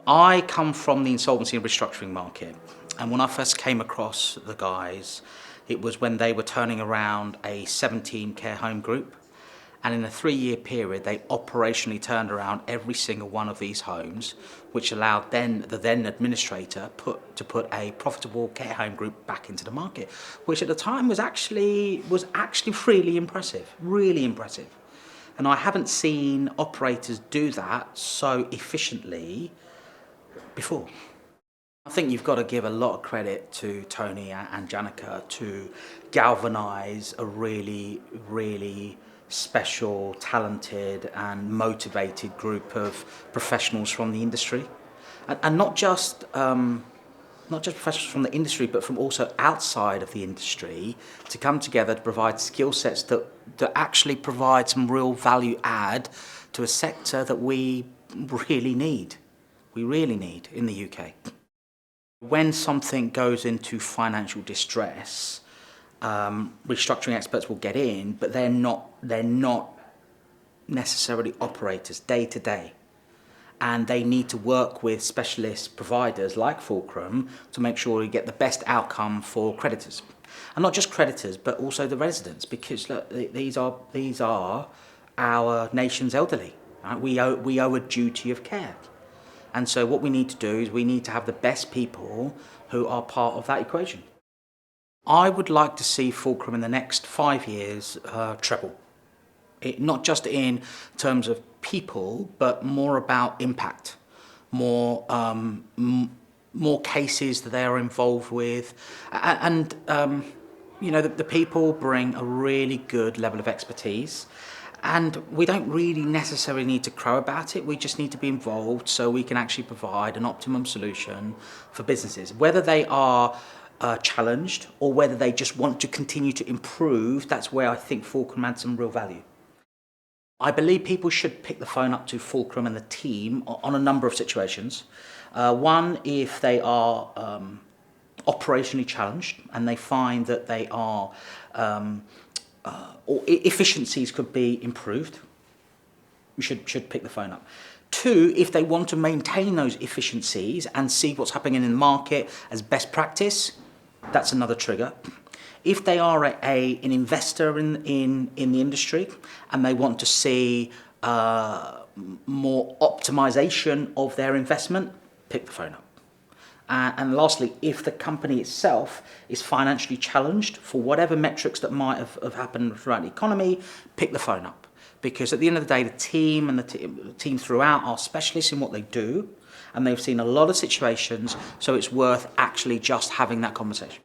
I come from the insolvency and restructuring market, and when I first came across the guys, it was when they were turning around a 17 care home group, and in a 3-year period they operationally turned around every single one of these homes, which allowed the then administrator to put a profitable care home group back into the market, which at the time was actually really impressive. And I haven't seen operators do that so efficiently before. I think you've got to give a lot of credit to Tony and Janica to galvanise a really special, talented and motivated group of professionals from the industry. And not just professionals from the industry, but from also outside of the industry, to come together to provide skill sets that actually provide some real value add to a sector that we really need in the UK. When something goes into financial distress, restructuring experts will get in, but they're not necessarily operators day to day. And they need to work with specialist providers like Fulcrum to make sure we get the best outcome for creditors. And not just creditors, but also the residents, because look, these are our nation's elderly. Right? We owe a duty of care. And so what we need to do is we need to have the best people who are part of that equation. I would like to see Fulcrum in the next 5 years treble. Not just in terms of people, but more about impact, more cases that they are involved with. And the people bring a really good level of expertise. And we don't really necessarily need to crow about it. We just need to be involved so we can actually provide an optimum solution for businesses. Whether they are challenged or whether they just want to continue to improve, that's where I think Fulcrum adds some real value. I believe people should pick the phone up to Fulcrum and the team on a number of situations. One, if they are operationally challenged and they find that they are or efficiencies could be improved, you should pick the phone up. 2, if they want to maintain those efficiencies and see what's happening in the market as best practice, that's another trigger. If they are an investor in the industry and they want to see more optimization of their investment, pick the phone up. And lastly, if the company itself is financially challenged for whatever metrics that might have happened throughout the economy, pick the phone up. Because at the end of the day, the team and the team throughout are specialists in what they do, and they've seen a lot of situations, so it's worth actually just having that conversation.